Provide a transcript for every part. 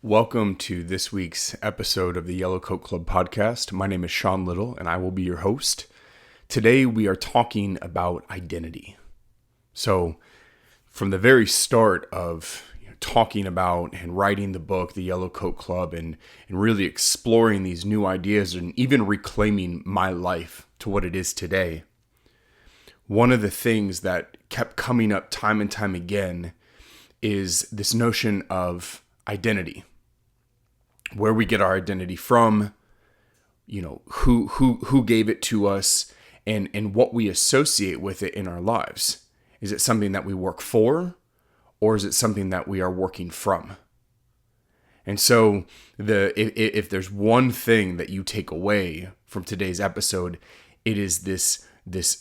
Welcome to this week's episode of the Yellow Coat Club podcast. My name is Sean Little, and I will be your host. Today, we are talking about identity. So, from the very start of talking about and writing the book, The Yellow Coat Club, and really exploring these new ideas and even reclaiming my life to what it is today, one of the things that kept coming up time and time again is this notion of identity. Where we get our identity from, who gave it to us, and what we associate with it in our lives. Is it something that we work for, or is it something that we are working from? And so, if there's one thing that you take away from today's episode, it is this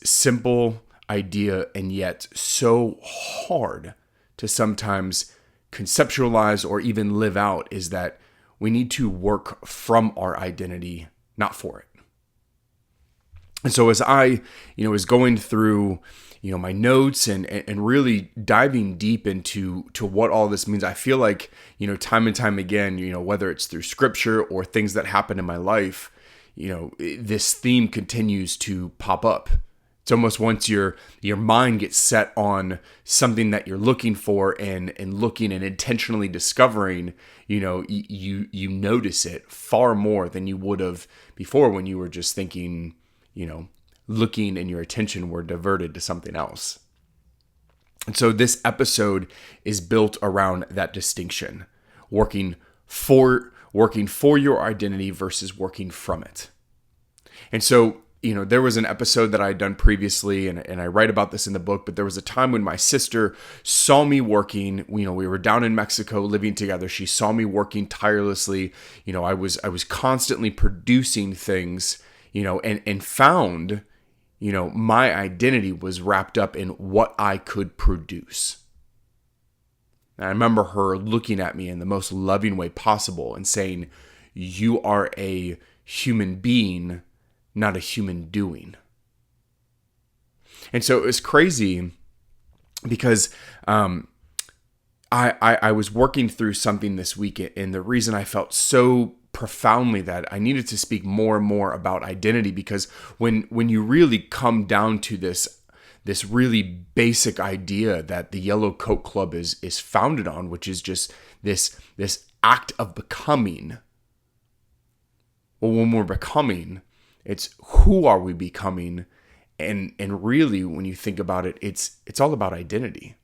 simple idea, and yet so hard to sometimes conceptualize or even live out, is that we need to work from our identity, not for it. And so as I, was going through, my notes and really diving deep into what all this means, I feel like, time and time again, whether it's through scripture or things that happen in my life, this theme continues to pop up. It's almost once your mind gets set on something that you're looking for and looking and intentionally discovering, you notice it far more than you would have before when you were just thinking, looking and your attention were diverted to something else. And so this episode is built around that distinction, working for your identity versus working from it. And so there was an episode that I had done previously, and I write about this in the book, but there was a time when my sister saw me working. We were down in Mexico living together. She saw me working tirelessly. I was constantly producing things, and found, my identity was wrapped up in what I could produce. And I remember her looking at me in the most loving way possible and saying, "You are a human being, not a human doing." And so it was crazy because I was working through something this week, and the reason I felt so profoundly that I needed to speak more and more about identity, because when you really come down to this really basic idea that the Yellow Coat Club is founded on, which is just this act of becoming. Well, when we're becoming, it's who are we becoming, and really when you think about it, it's all about identity.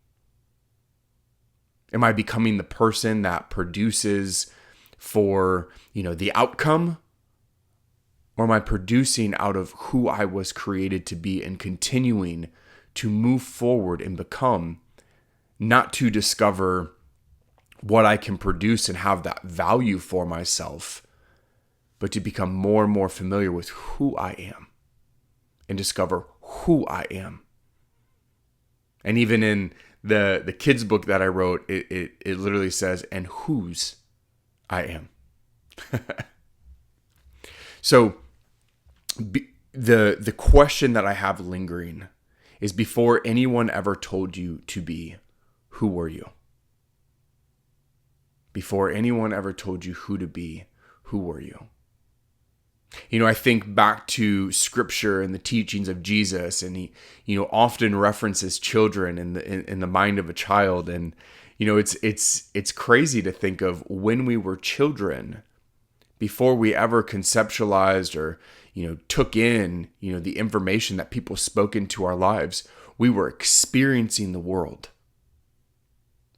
Am I becoming the person that produces for the outcome, or am I producing out of who I was created to be and continuing to move forward and become, not to discover what I can produce and have that value for myself, but to become more and more familiar with who I am and discover who I am. And even in the kids' book that I wrote, it literally says, "and whose I am." So the question that I have lingering is, before anyone ever told you to be, who were you? Before anyone ever told you who to be, who were you? I think back to scripture and the teachings of Jesus, and he, often references children in the mind of a child. And, it's crazy to think of when we were children, before we ever conceptualized or, took in, the information that people spoke into our lives, we were experiencing the world.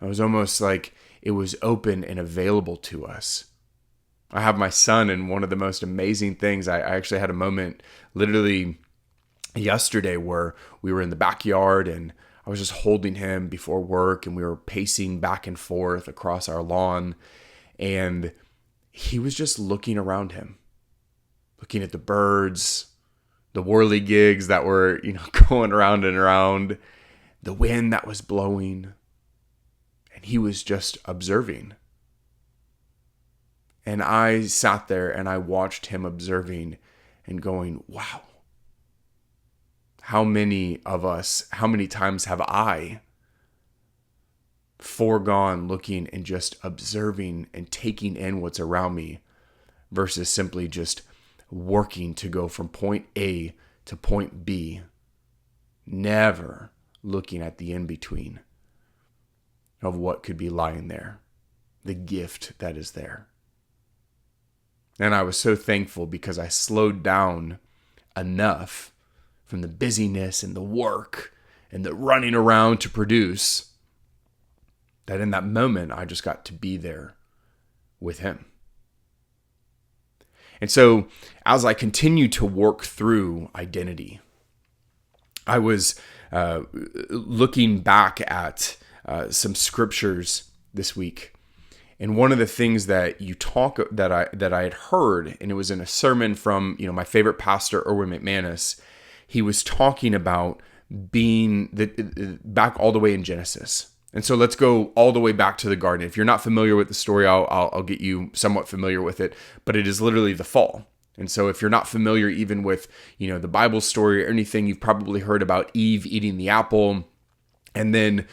It was almost like it was open and available to us. I have my son, and one of the most amazing things, I actually had a moment literally yesterday where we were in the backyard and I was just holding him before work, and we were pacing back and forth across our lawn, and he was just looking around him, looking at the birds, the whirligigs that were, going around and around, the wind that was blowing, and he was just observing. And I sat there and I watched him observing and going, wow, how many times have I foregone looking and just observing and taking in what's around me versus simply just working to go from point A to point B, never looking at the in-between of what could be lying there, the gift that is there. And I was so thankful because I slowed down enough from the busyness and the work and the running around to produce that in that moment I just got to be there with him. And so as I continue to work through identity, I was looking back at some scriptures this week. And one of the things that I had heard, and it was in a sermon from my favorite pastor, Erwin McManus, he was talking about being back all the way in Genesis. And so let's go all the way back to the garden. If you're not familiar with the story, I'll get you somewhat familiar with it. But it is literally the fall. And so if you're not familiar even with the Bible story or anything, you've probably heard about Eve eating the apple. And then,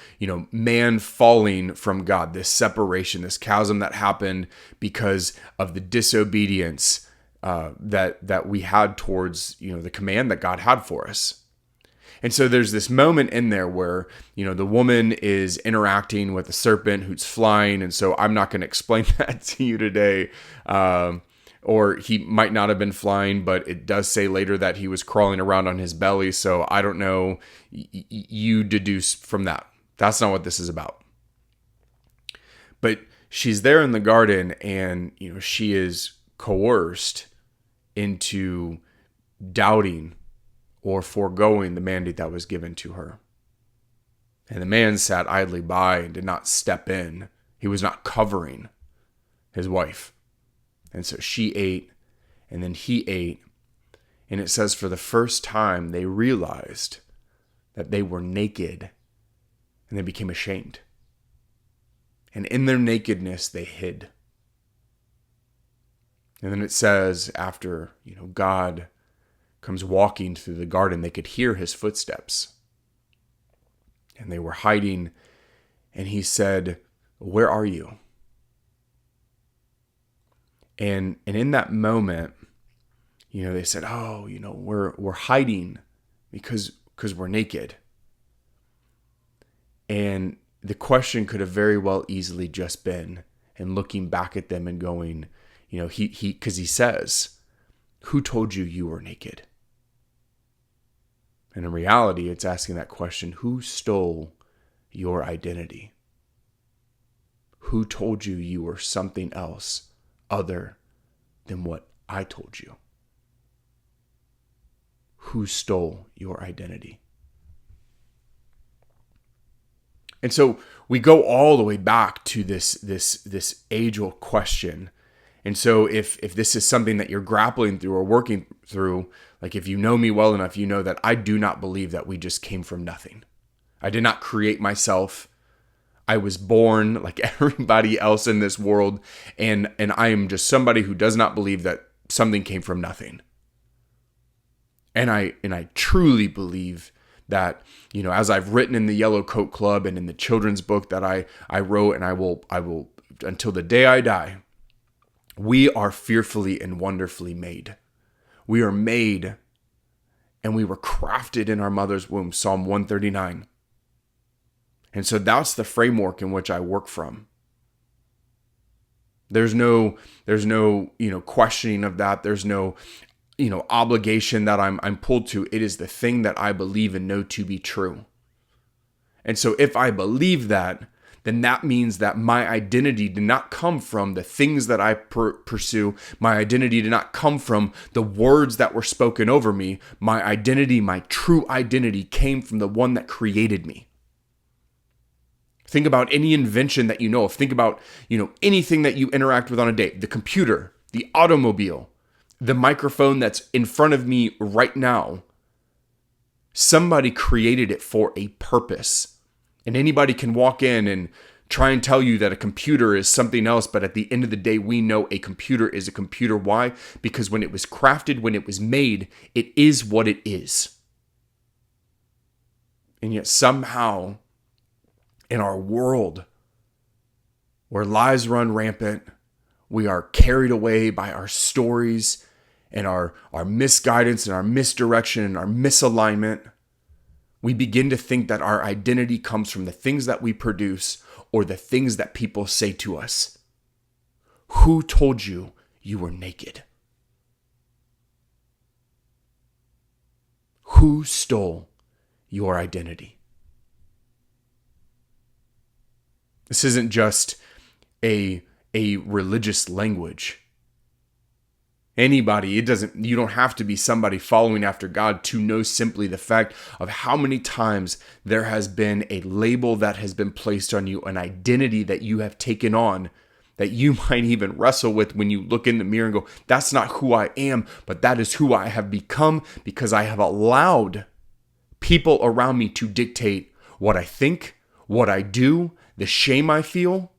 man falling from God, this separation, this chasm that happened because of the disobedience that we had towards, the command that God had for us. And so there's this moment in there where, the woman is interacting with the serpent who's flying. And so I'm not going to explain that to you today. Or he might not have been flying, but it does say later that he was crawling around on his belly. So I don't know. You deduce from that. That's not what this is about. But she's there in the garden and, she is coerced into doubting or foregoing the mandate that was given to her. And the man sat idly by and did not step in. He was not covering his wife. And so she ate, and then he ate. And it says for the first time, they realized that they were naked, and they became ashamed. And in their nakedness, they hid. And then it says after, God comes walking through the garden, they could hear his footsteps. And they were hiding, and he said, "Where are you?" And in that moment, they said, "Oh, we're hiding because we're naked." And the question could have very well easily just been, and looking back at them and going, because he says, "Who told you you were naked?" And in reality, it's asking that question, who stole your identity? Who told you you were something else other than what I told you? Who stole your identity? And so we go all the way back to this age-old question. And so if this is something that you're grappling through or working through, like if you know me well enough, you know that I do not believe that we just came from nothing. I did not create myself. I was born like everybody else in this world, and I am just somebody who does not believe that something came from nothing. And I truly believe that, as I've written in the Yellow Coat Club and in the children's book that I wrote, and I will until the day I die, we are fearfully and wonderfully made. We are made and we were crafted in our mother's womb, Psalm 139. And so that's the framework in which I work from. There's no questioning of that. There's no obligation that I'm pulled to. It is the thing that I believe and know to be true. And so if I believe that, then that means that my identity did not come from the things that I pursue. My identity did not come from the words that were spoken over me. My identity, my true identity, came from the one that created me. Think about any invention that you know of. Think about, anything that you interact with on a day. The computer, the automobile, the microphone that's in front of me right now. Somebody created it for a purpose. And anybody can walk in and try and tell you that a computer is something else, but at the end of the day, we know a computer is a computer. Why? Because when it was crafted, when it was made, it is what it is. And yet somehow in our world, where lies run rampant. We are carried away by our stories and our misguidance and our misdirection and our misalignment. We begin to think that our identity comes from the things that we produce or the things that people say to us. Who told you you were naked? Who stole your identity? This isn't just a religious language. Anybody, you don't have to be somebody following after God to know simply the fact of how many times there has been a label that has been placed on you, an identity that you have taken on, that you might even wrestle with when you look in the mirror and go, that's not who I am, but that is who I have become because I have allowed people around me to dictate what I think, what I do, the shame I feel.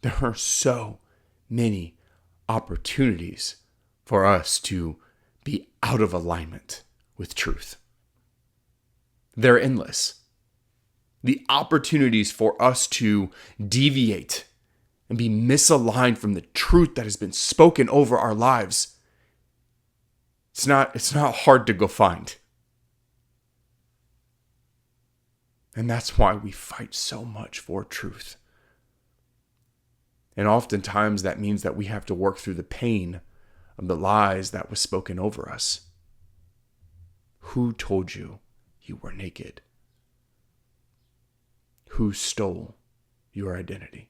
There are so many opportunities for us to be out of alignment with truth. They're endless. The opportunities for us to deviate and be misaligned from the truth that has been spoken over our lives, it's not hard to go find. And that's why we fight so much for truth. And oftentimes that means that we have to work through the pain of the lies that was spoken over us. Who told you you were naked? Who stole your identity?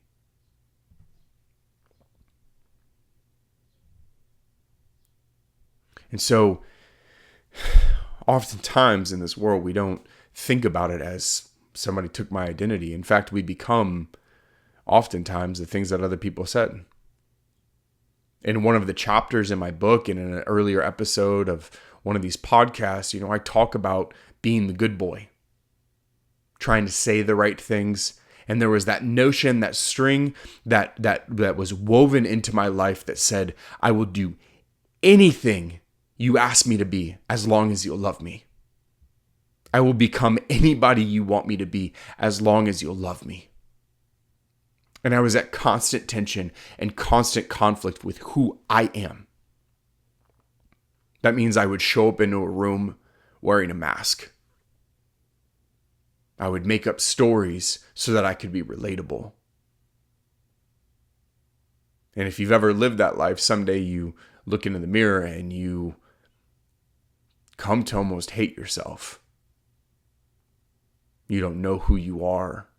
And so, oftentimes in this world, we don't think about it as somebody took my identity. In fact, we become oftentimes the things that other people said. In one of the chapters in my book, and in an earlier episode of one of these podcasts, I talk about being the good boy, trying to say the right things. And there was that notion, that string that was woven into my life that said, I will do anything you ask me to be as long as you'll love me. I will become anybody you want me to be as long as you'll love me. And I was at constant tension and constant conflict with who I am. That means I would show up into a room wearing a mask. I would make up stories so that I could be relatable. And if you've ever lived that life, someday you look into the mirror and you come to almost hate yourself. You don't know who you are.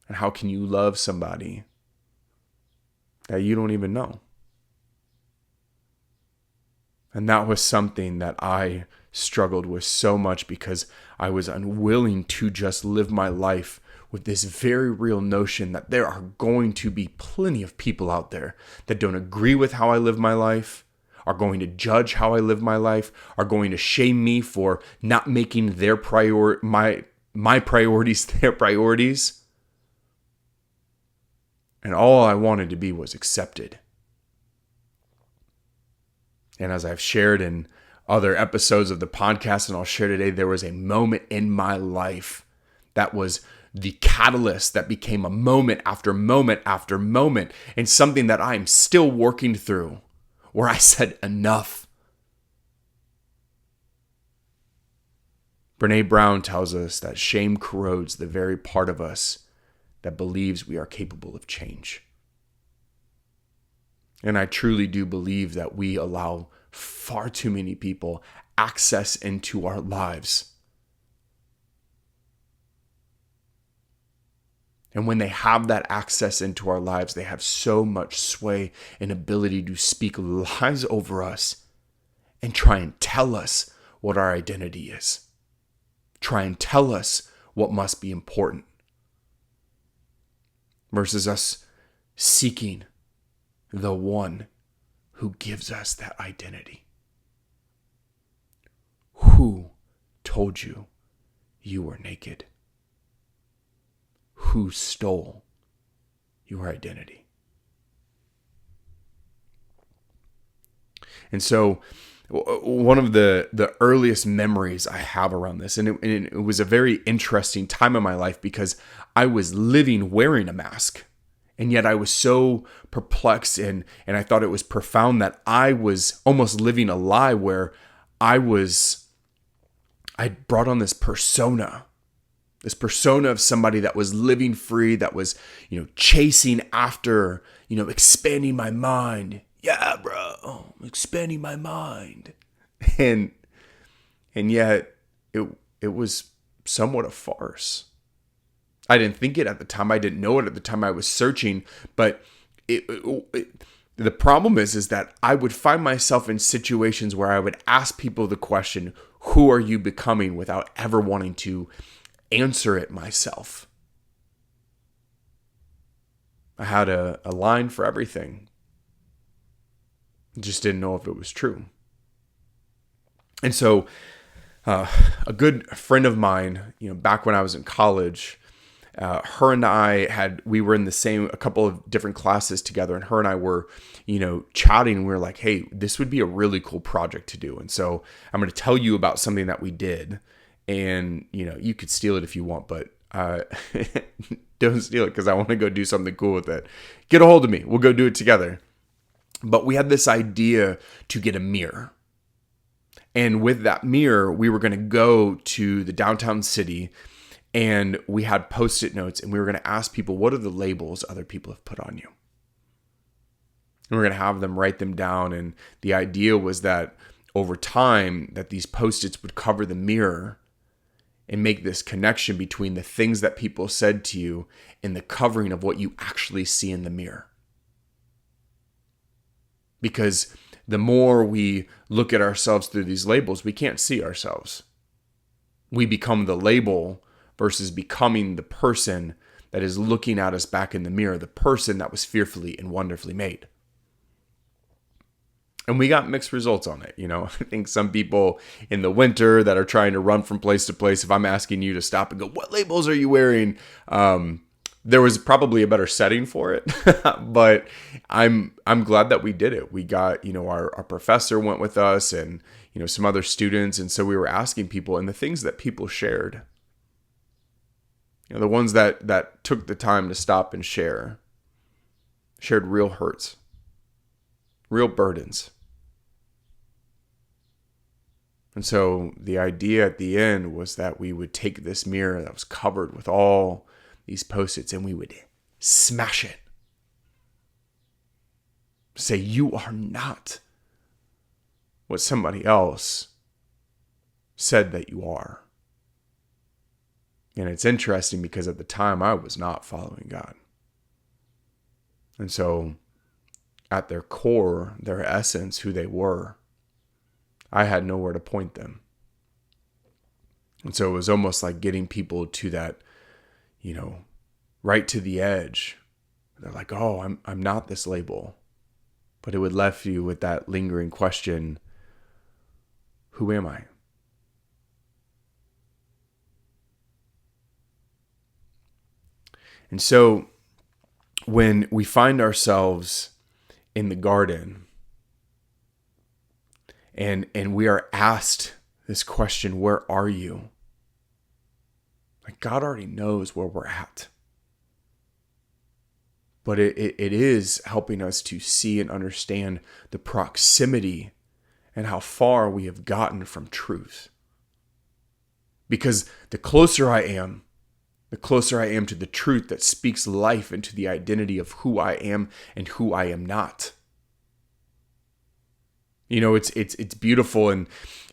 And how can you love somebody that you don't even know? And that was something that I struggled with so much because I was unwilling to just live my life with this very real notion that there are going to be plenty of people out there that don't agree with how I live my life, are going to judge how I live my life, are going to shame me for not making their my priorities their priorities. And all I wanted to be was accepted. And as I've shared in other episodes of the podcast, and I'll share today, there was a moment in my life that was the catalyst that became a moment after moment after moment, and something that I'm still working through, where I said enough. Brené Brown tells us that shame corrodes the very part of us that believes we are capable of change. And I truly do believe that we allow far too many people access into our lives. And when they have that access into our lives, they have so much sway and ability to speak lies over us and try and tell us what our identity is. Try and tell us what must be important. Versus us seeking the one who gives us that identity. Who told you you were naked? Who stole your identity? And so one of the earliest memories I have around this, and it was a very interesting time in my life because I was living wearing a mask. And yet I was so perplexed and I thought it was profound that I was almost living a lie where I brought on this persona of somebody that was living free, that was, chasing after, expanding my mind. Yeah, bro, expanding my mind. And yet it was somewhat a farce. I didn't think it at the time. I didn't know it at the time I was searching, but the problem is that I would find myself in situations where I would ask people the question, who are you becoming, without ever wanting to answer it myself. I had a line for everything. Just didn't know if it was true. And so a good friend of mine, back when I was in college, her and we were in a couple of different classes together, and her and I were, chatting, and we were like, hey, this would be a really cool project to do. And so I'm going to tell you about something that we did, and, you could steal it if you want, but don't steal it because I want to go do something cool with it. Get a hold of me. We'll go do it together. But we had this idea to get a mirror. And with that mirror, we were going to go to the downtown city, and we had Post-it notes, and we were going to ask people, what are the labels other people have put on you? And we're going to have them write them down. And the idea was that over time, that these Post-its would cover the mirror and make this connection between the things that people said to you and the covering of what you actually see in the mirror. Because the more we look at ourselves through these labels, we can't see ourselves. We become the label versus becoming the person that is looking at us back in the mirror, the person that was fearfully and wonderfully made. And we got mixed results on it. I think some people in the winter that are trying to run from place to place, if I'm asking you to stop and go, what labels are you wearing? There was probably a better setting for it, but I'm glad that we did it. We got, our professor went with us, and, some other students. And so we were asking people, and the things that people shared, the ones that took the time to stop and shared real hurts, real burdens. And so the idea at the end was that we would take this mirror that was covered with all these Post-its, and we would smash it. Say, you are not what somebody else said that you are. And it's interesting because at the time I was not following God. And so at their core, their essence, who they were, I had nowhere to point them. And so it was almost like getting people to that, right to the edge. They're like, oh, I'm not this label. But it would left you with that lingering question, who am I? And so when we find ourselves in the garden and we are asked this question, where are you? Like, God already knows where we're at. But it is helping us to see and understand the proximity and how far we have gotten from truth. Because the closer I am to the truth that speaks life into the identity of who I am and who I am not. It's beautiful. And,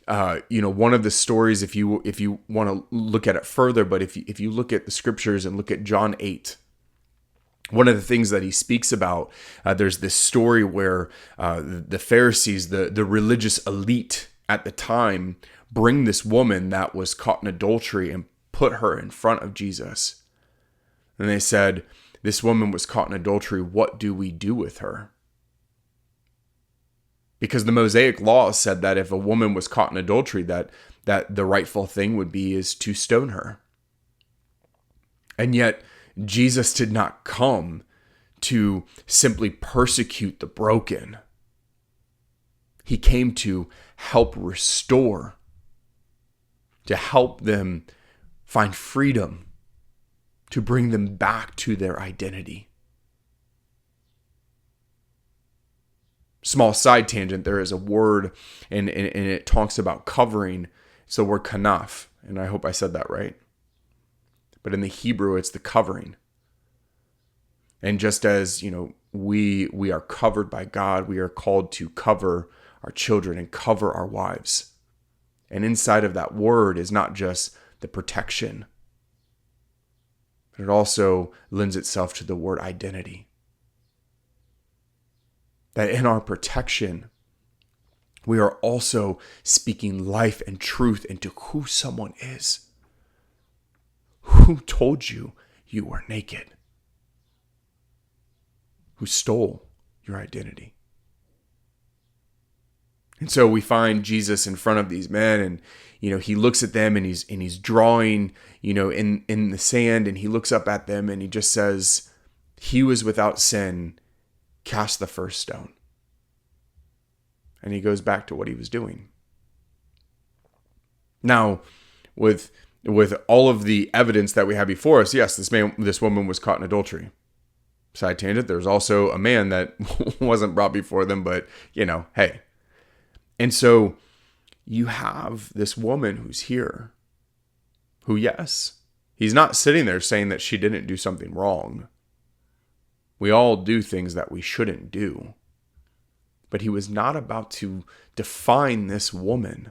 one of the stories, if you want to look at it further, but if you look at the scriptures and look at John 8, one of the things that he speaks about, there's this story where the Pharisees, the religious elite at the time, bring this woman that was caught in adultery and put her in front of Jesus. And they said, this woman was caught in adultery. What do we do with her? Because the Mosaic law said that if a woman was caught in adultery, that the rightful thing would be is to stone her. And yet, Jesus did not come to simply persecute the broken. He came to help restore, to help them find freedom, to bring them back to their identity. Small side tangent, there is a word, and it talks about covering. It's the word kanaf, and I hope I said that right. But in the Hebrew, it's the covering. And just as, we are covered by God, we are called to cover our children and cover our wives. And inside of that word is not just the protection, but it also lends itself to the word identity. That in our protection, we are also speaking life and truth into who someone is. Who told you you were naked? Who stole your identity? And so we find Jesus in front of these men, and he looks at them and he's drawing, in the sand, and he looks up at them and he just says, "He was without sin, cast the first stone." And he goes back to what he was doing. Now, with all of the evidence that we have before us, yes, this woman was caught in adultery. Side tangent, there's also a man that wasn't brought before them, but hey. And so you have this woman who's here, who, yes, he's not sitting there saying that she didn't do something wrong. We all do things that we shouldn't do. But he was not about to define this woman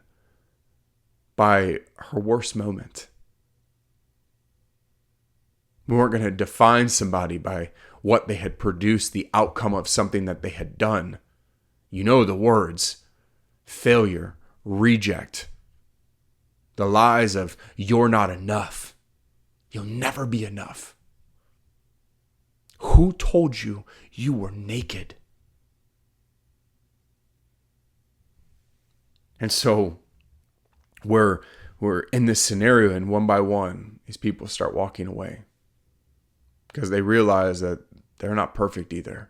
by her worst moment. We weren't going to define somebody by what they had produced, the outcome of something that they had done. You know the words: failure, reject, the lies of "you're not enough, you'll never be enough." Who told you you were naked? And so we're in this scenario, and one by one, these people start walking away because they realize that they're not perfect either.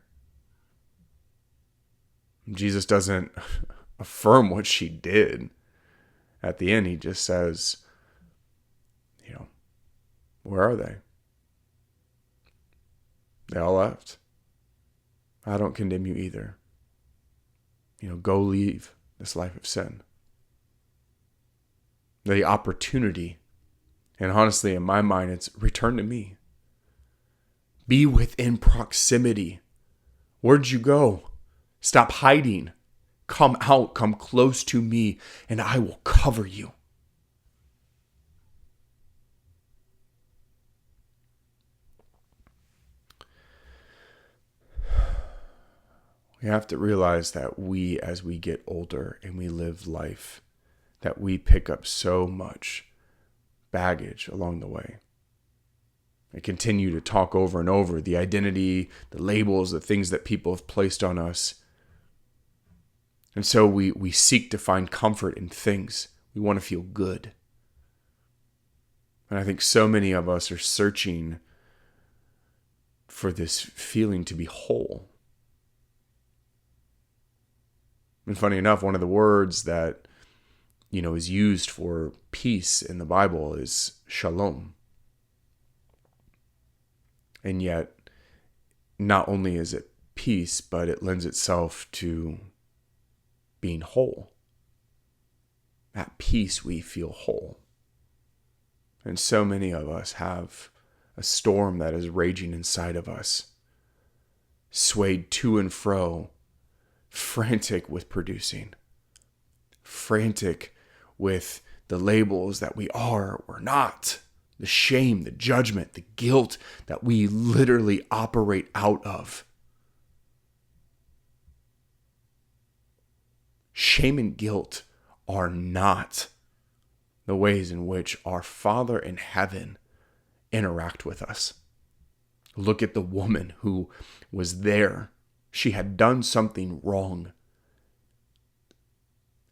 Jesus doesn't affirm what she did. At the end, he just says, where are they? They all left. I don't condemn you either. Go leave this life of sin. The opportunity, and honestly, in my mind, it's return to me. Be within proximity. Where'd you go? Stop hiding. Come out, come close to me, and I will cover you. We have to realize that as we get older and we live life, that we pick up so much baggage along the way. I continue to talk over and over the identity, the labels, the things that people have placed on us. And so we seek to find comfort in things. We want to feel good. And I think so many of us are searching for this feeling to be whole. And funny enough, one of the words that, is used for peace in the Bible is shalom. And yet, not only is it peace, but it lends itself to being whole. At peace, we feel whole. And so many of us have a storm that is raging inside of us, swayed to and fro, frantic with producing, frantic with the labels that we are or not, the shame, the judgment, the guilt that we literally operate out of. Shame and guilt are not the ways in which our Father in heaven interact with us. Look at the woman who was there. She had done something wrong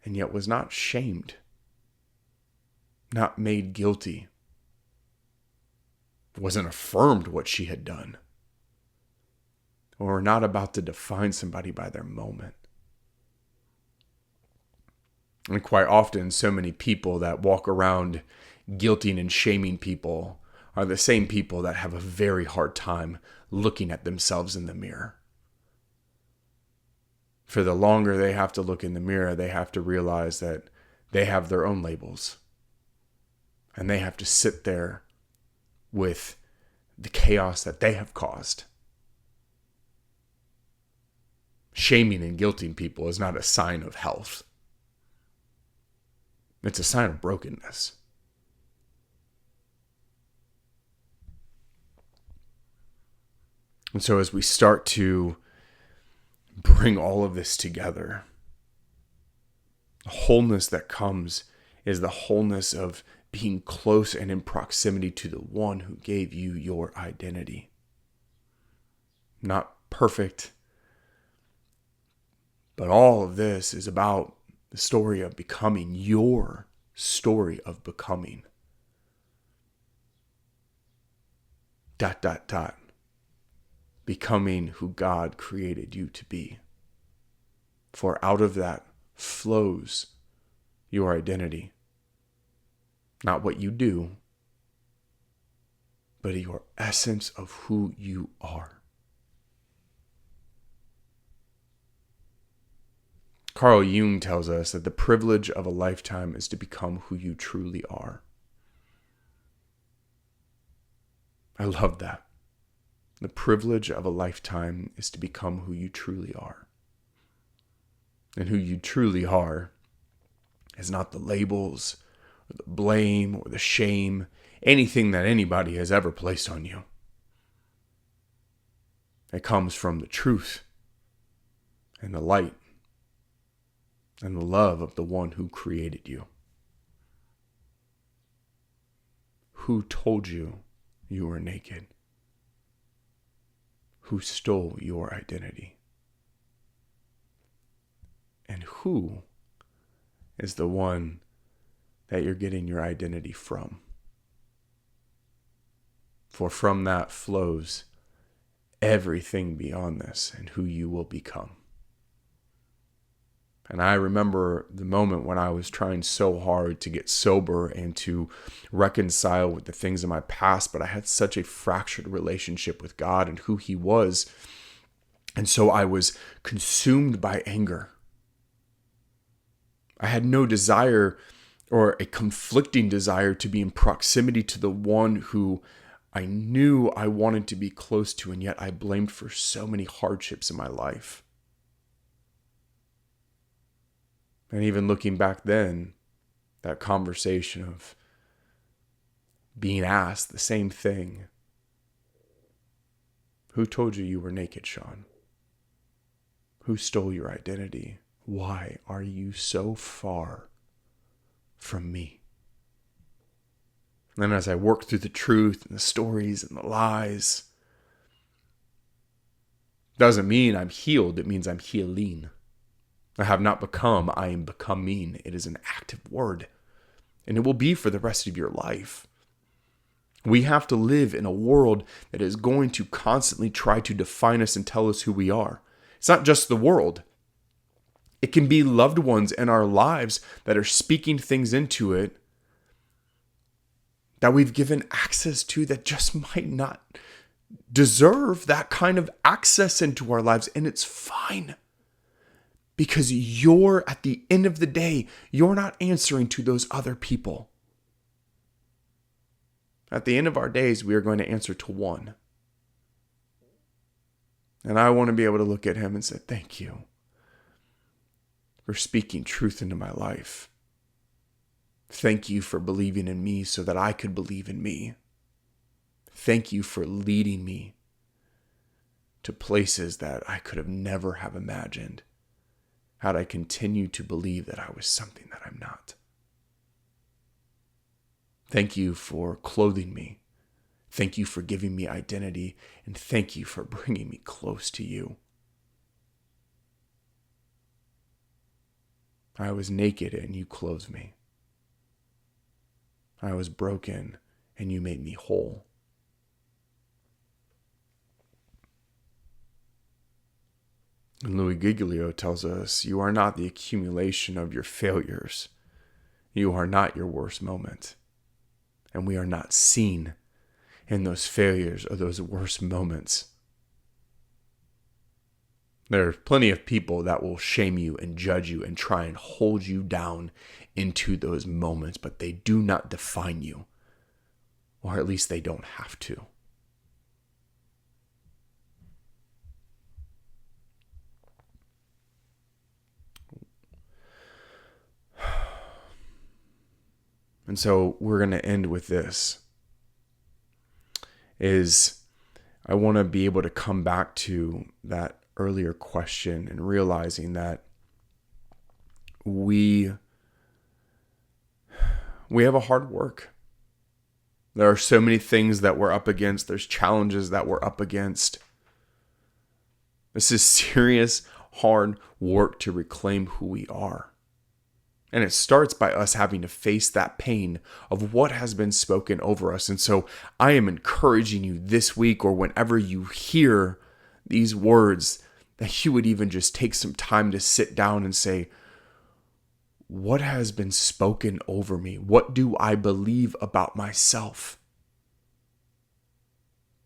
and yet was not shamed, not made guilty, wasn't affirmed what she had done, or not about to define somebody by their moment. And quite often, so many people that walk around guilting and shaming people are the same people that have a very hard time looking at themselves in the mirror. For the longer they have to look in the mirror, they have to realize that they have their own labels. And they have to sit there with the chaos that they have caused. Shaming and guilting people is not a sign of health. It's a sign of brokenness. And so as we start to bring all of this together, the wholeness that comes is the wholeness of being close and in proximity to the one who gave you your identity. Not perfect, but all of this is about the story of becoming, your story of becoming. ... Becoming who God created you to be. For out of that flows your identity. Not what you do, but your essence of who you are. Carl Jung tells us that the privilege of a lifetime is to become who you truly are. I love that. The privilege of a lifetime is to become who you truly are. And who you truly are is not the labels, or the blame, or the shame, anything that anybody has ever placed on you. It comes from the truth and the light and the love of the one who created you. Who told you you were naked? Who stole your identity? And who is the one that you're getting your identity from? For from that flows everything beyond this and who you will become. And I remember the moment when I was trying so hard to get sober and to reconcile with the things in my past, but I had such a fractured relationship with God and who He was. And so I was consumed by anger. I had no desire, or a conflicting desire, to be in proximity to the one who I knew I wanted to be close to, and yet I blamed for so many hardships in my life. And even looking back then, that conversation of being asked the same thing. Who told you you were naked, Sean? Who stole your identity? Why are you so far from me? And then as I worked through the truth and the stories and the lies, doesn't mean I'm healed. It means I'm healing. I have not become, I am becoming. It is an active word. And it will be for the rest of your life. We have to live in a world that is going to constantly try to define us and tell us who we are. It's not just the world. It can be loved ones in our lives that are speaking things into it that we've given access to that just might not deserve that kind of access into our lives. And it's fine. Because at the end of the day, you're not answering to those other people. At the end of our days, we are going to answer to one. And I want to be able to look at Him and say, thank you for speaking truth into my life. Thank you for believing in me so that I could believe in me. Thank you for leading me to places that I could have never have imagined had I continued to believe that I was something that I'm not. Thank you for clothing me. Thank you for giving me identity. And thank you for bringing me close to you. I was naked and you clothed me. I was broken and you made me whole. And Louis Giglio tells us, you are not the accumulation of your failures. You are not your worst moment. And we are not seen in those failures or those worst moments. There are plenty of people that will shame you and judge you and try and hold you down into those moments, but they do not define you. Or at least they don't have to. And so we're going to end with this. I want to be able to come back to that earlier question and realizing that we have a hard work. There are so many things that we're up against. There's challenges that we're up against. This is serious, hard work to reclaim who we are. And it starts by us having to face that pain of what has been spoken over us. And so I am encouraging you this week, or whenever you hear these words, that you would even just take some time to sit down and say, what has been spoken over me? What do I believe about myself?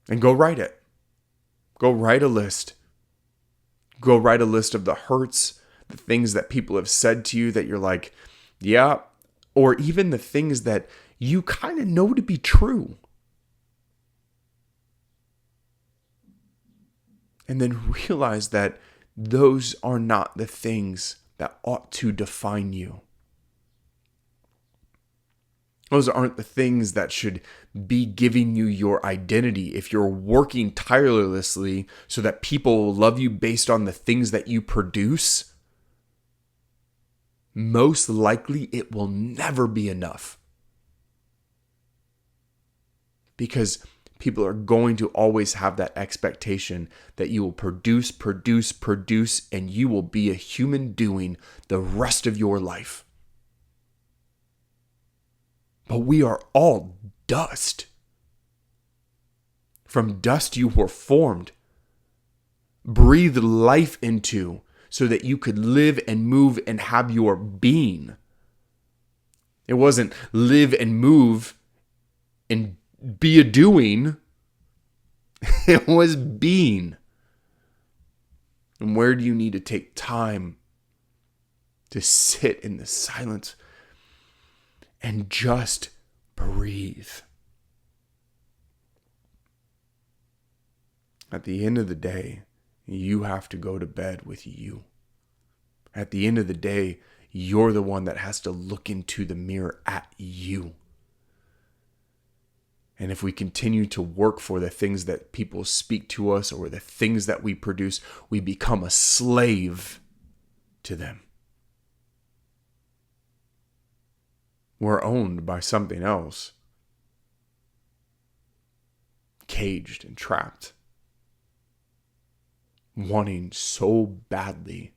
And go write it. Go write a list. Go write a list of the hurts, the things that people have said to you that you're like, yeah, or even the things that you kind of know to be true. And then realize that those are not the things that ought to define you. Those aren't the things that should be giving you your identity. If you're working tirelessly so that people will love you based on the things that you produce, most likely it will never be enough. Because people are going to always have that expectation that you will produce, and you will be a human doing the rest of your life. But we are all dust. From dust you were formed, breathed life into, so that you could live and move and have your being. It wasn't live and move and be a doing. It was being. And where do you need to take time to sit in the silence and just breathe? At the end of the day, you have to go to bed with you. At the end of the day, you're the one that has to look into the mirror at you. And if we continue to work for the things that people speak to us or the things that we produce, we become a slave to them. We're owned by something else. Caged and trapped. Wanting so badly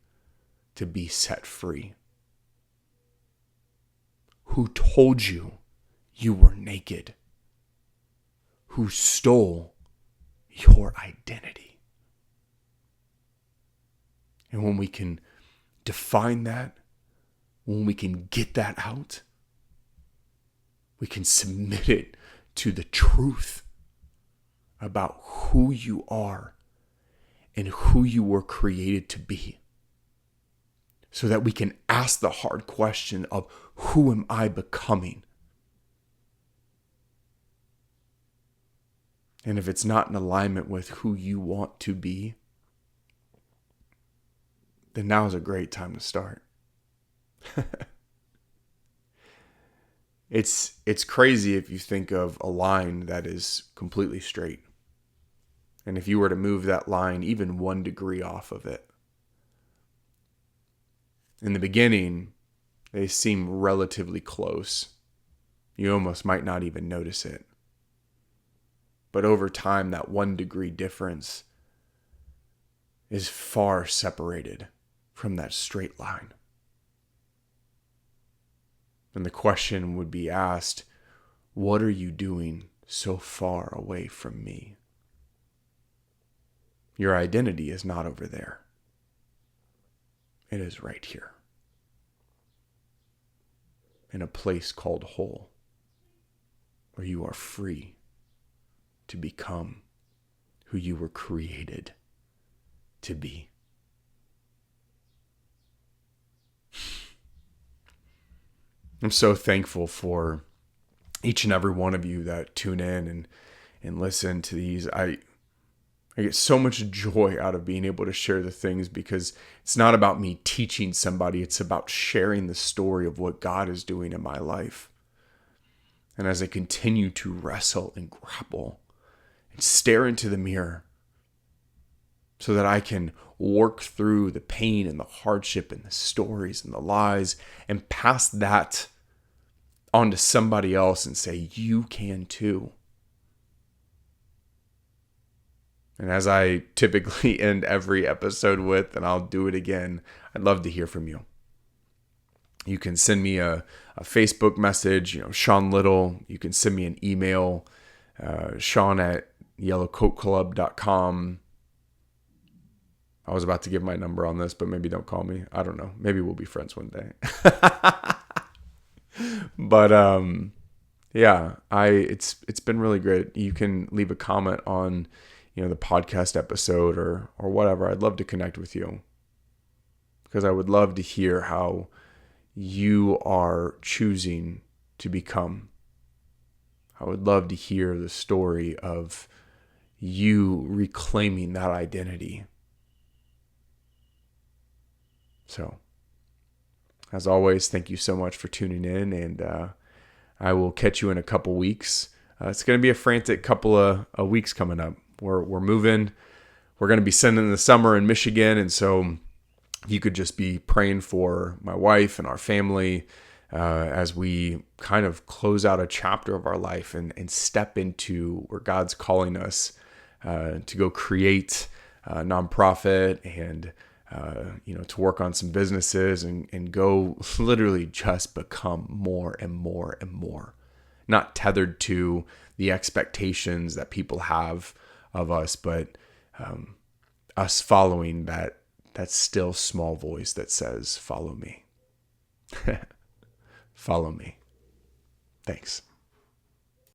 to be set free. Who told you you were naked? Who stole your identity? And when we can define that, when we can get that out, we can submit it to the truth about who you are and who you were created to be. So that we can ask the hard question of, who am I becoming? And if it's not in alignment with who you want to be, then now is a great time to start. It's crazy if you think of a line that is completely straight. And if you were to move that line even 1 degree off of it, in the beginning, they seem relatively close. You almost might not even notice it. But over time, that 1 degree difference is far separated from that straight line. And the question would be asked, what are you doing so far away from me? Your identity is not over there. It is right here, in a place called whole, where you are free to become who you were created to be. I'm so thankful for each and every one of you that tune in and listen to these. I get so much joy out of being able to share the things, because it's not about me teaching somebody. It's about sharing the story of what God is doing in my life. And as I continue to wrestle and grapple and stare into the mirror, so that I can work through the pain and the hardship and the stories and the lies and pass that on to somebody else and say, you can too. And as I typically end every episode with, and I'll do it again, I'd love to hear from you. You can send me a Facebook message, Sean Little. You can send me an email, Sean@yellowcoatclub.com. I was about to give my number on this, but maybe don't call me. I don't know. Maybe we'll be friends one day. But yeah, it's been really great. You can leave a comment on the podcast episode or whatever. I'd love to connect with you, because I would love to hear how you are choosing to become. I would love to hear the story of you reclaiming that identity. So, as always, thank you so much for tuning in, and I will catch you in a couple weeks. It's going to be a frantic couple of weeks coming up. We're moving. We're going to be spending the summer in Michigan, and so you could just be praying for my wife and our family as we kind of close out a chapter of our life and step into where God's calling us to go create a nonprofit and to work on some businesses and go literally just become more and more and more, not tethered to the expectations that people have of us, but us following that still small voice that says, follow me. Follow me. Thanks.